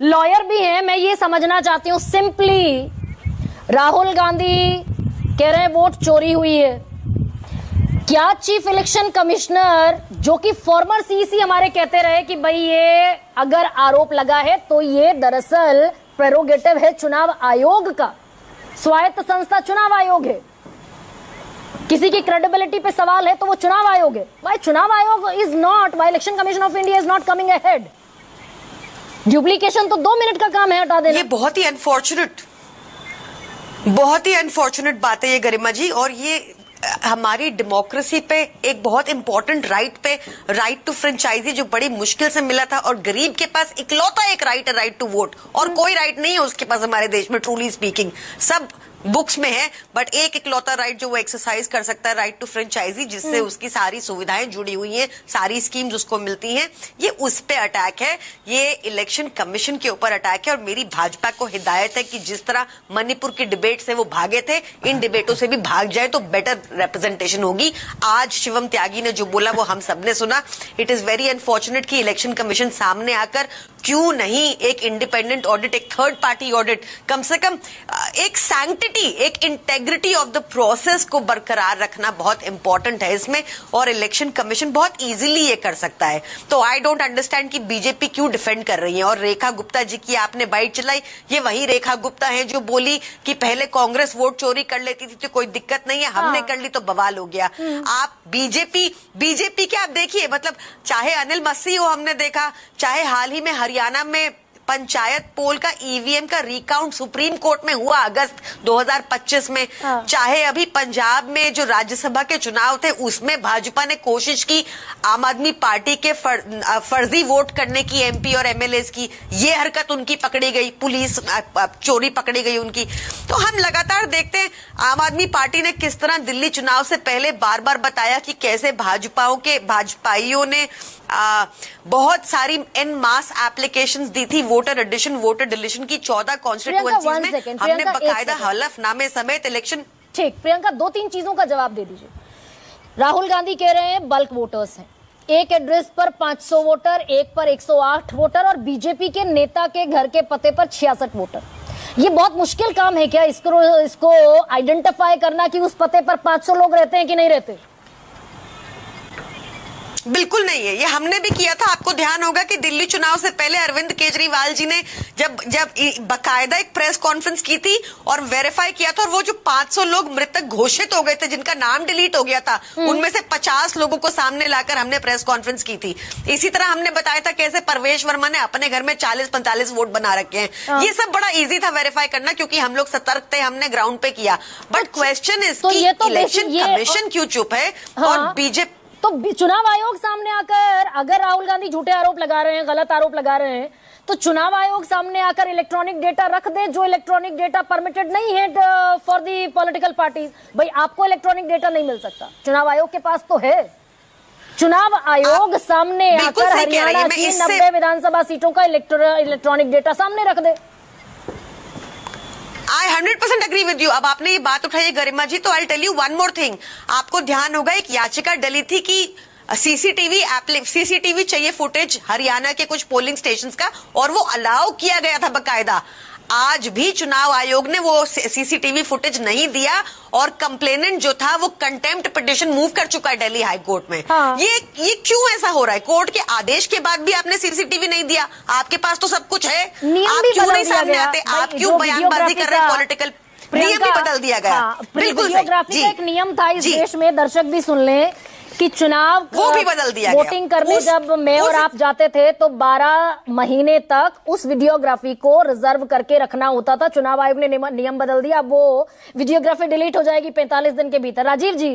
Lawyer भी हैं, मैं ये समझना चाहती हूं सिंपली। राहुल गांधी कह रहे हैं वोट चोरी हुई है। क्या चीफ इलेक्शन कमिश्नर जो कि फॉर्मर सीईसी हमारे कहते रहे कि भाई ये अगर आरोप लगा है तो ये दरअसल प्रेरोगेटिव है चुनाव आयोग का, स्वायत्त संस्था चुनाव आयोग है, किसी की क्रेडिबिलिटी पे सवाल है तो वो चुनाव आयोग है। वाई चुनाव आयोग is not, why election commission of India is not coming ahead. Duplication तो 2 मिनट का काम है, हटा देना। ये बहुत ही अनफॉर्चुनेट बात है ये गरिमा जी, और ये हमारी डेमोक्रेसी पे एक बहुत इंपॉर्टेंट राइट टू फ्रेंचाइजी जो बड़ी मुश्किल से मिला था, और गरीब के पास इकलौता एक राइट टू वोट, और कोई राइट नहीं है उसके पास हमारे देश में। ट्रूली स्पीकिंग सब बुक्स में है, बट एक इकलौता राइट जो वो एक्सरसाइज कर सकता है, राइट टू फ्रेंचाइजी, जिससे उसकी सारी सुविधाएं जुड़ी हुई हैं, सारी स्कीम्स उसको मिलती हैं। ये उस पे अटैक है, ये इलेक्शन कमीशन के ऊपर अटैक है। और मेरी भाजपा को हिदायत है कि जिस तरह मणिपुर की डिबेट से वो भागे थे, इन डिबेटों से भी भाग जाए तो बेटर रिप्रेजेंटेशन होगी। आज शिवम त्यागी ने जो बोला वो हम सबने सुना। इट इज वेरी अनफॉर्चुनेट कि इलेक्शन कमीशन सामने आकर क्यों नहीं एक इंडिपेंडेंट ऑडिट, एक थर्ड पार्टी ऑडिट, कम से कम एक सैंक्टिटी, एक इंटेग्रिटी ऑफ द प्रोसेस को बरकरार रखना बहुत इंपॉर्टेंट है इसमें, और इलेक्शन कमीशन बहुत इजीली ये कर सकता है। तो आई डोंट अंडरस्टैंड कि बीजेपी क्यों डिफेंड कर रही है। और रेखा गुप्ता जी की आपने बाइट चलाई, ये वही रेखा गुप्ता है जो बोली कि पहले कांग्रेस वोट चोरी कर लेती थी तो कोई दिक्कत नहीं है, हमने कर ली तो बवाल हो गया। आप बीजेपी के आप देखिए, मतलब चाहे अनिल मस्सी हो, हमने देखा, चाहे हाल ही में हरियाणा में पंचायत पोल का ईवीएम का रिकाउंट सुप्रीम कोर्ट में हुआ अगस्त 2025 में, चाहे अभी पंजाब में जो राज्यसभा के चुनाव थे उसमें भाजपा ने कोशिश की आम आदमी पार्टी के फर्जी वोट करने की, एमपी और एमएलएस की, ये हरकत उनकी पकड़ी गई, पुलिस चोरी पकड़ी गई उनकी। तो हम लगातार देखते हैं आम आदमी पार्टी ने किस तरह दिल्ली चुनाव से पहले बार बार बताया कि कैसे भाजपाइयों ने बहुत सारी एन मास एप्लीकेशंस दी थी वोटर एडिशन, वोटर डिलीशन की 14 कॉन्स्टिट्यूएंसीज में। हमने बकायदा हलफनामे समेत इलेक्शन। ठीक, प्रियंका 2-3 चीजों का जवाब दे दीजिए। राहुल गांधी कह रहे हैं बल्क वोटर्स हैं, एक एड्रेस पर 500 वोटर, एक पर 108 वोटर, और बीजेपी के नेता के घर के पते पर 66 वोटर। ये बहुत मुश्किल काम है क्या इसको आइडेंटिफाई करना कि उस पते पर 500 लोग रहते हैं कि नहीं रहते? बिल्कुल नहीं है, ये हमने भी किया था। आपको ध्यान होगा कि दिल्ली चुनाव से पहले अरविंद केजरीवाल जी ने जब बकायदा एक प्रेस कॉन्फ्रेंस की थी और वेरीफाई किया था, और वो जो 500 लोग मृतक घोषित हो गए थे जिनका नाम डिलीट हो गया था, उनमें से 50 लोगों को सामने लाकर हमने प्रेस कॉन्फ्रेंस की थी। इसी तरह हमने बताया था कैसे परवेश वर्मा ने अपने घर में 40-45 वोट बना रखे हैं। ये सब बड़ा इजी था वेरीफाई करना, क्योंकि हम लोग सतर्क थे, हमने ग्राउंड पे किया। बट क्वेश्चन इज कि इलेक्शन कमीशन क्यों चुप है? और बीजेपी तो चुनाव आयोग सामने आकर, अगर राहुल गांधी झूठे आरोप लगा रहे हैं, गलत आरोप लगा रहे हैं, तो चुनाव आयोग सामने आकर इलेक्ट्रॉनिक डेटा रख दे, जो इलेक्ट्रॉनिक डेटा परमिटेड नहीं है फॉर दी पॉलिटिकल पार्टीज। भाई आपको इलेक्ट्रॉनिक डेटा नहीं मिल सकता, चुनाव आयोग के पास तो है। चुनाव आयोग सामने आकर हरियाणा की 90 विधानसभा सीटों का इलेक्ट्रॉनिक डेटा सामने रख दे। I 100% agree with you. अब आपने ये बात उठाई गरिमा जी, तो I tell you one more thing. आपको ध्यान होगा एक याचिका डली थी कि सीसीटीवी चाहिए फुटेज हरियाणा के कुछ पोलिंग स्टेशंस का, और वो अलाउ किया गया था बकायदा। आज भी चुनाव आयोग ने वो सीसीटीवी फुटेज नहीं दिया, और कंप्लेनेंट जो था वो कंटेम्प्ट पिटीशन मूव कर चुका है दिल्ली हाई कोर्ट में। ये क्यों ऐसा हो रहा है? कोर्ट के आदेश के बाद भी आपने सीसीटीवी नहीं दिया। आपके पास तो सब कुछ है, आप क्यों नहीं सामने आते? आप क्यों बयानबाजी कर रहे हैं? पॉलिटिकल नियम भी बदल दिया गया। बिल्कुल, वीडियोग्राफी का एक नियम था इस देश में, दर्शक भी सुन लें, कि चुनाव वो भी बदल दिया गया। वोटिंग करने जब मैं और आप जाते थे तो 12 महीने तक उस वीडियोग्राफी को रिजर्व करके रखना होता था। चुनाव आयोग ने नियम बदल दिया, अब वो वीडियोग्राफी डिलीट हो जाएगी 45 दिन के भीतर। राजीव जी।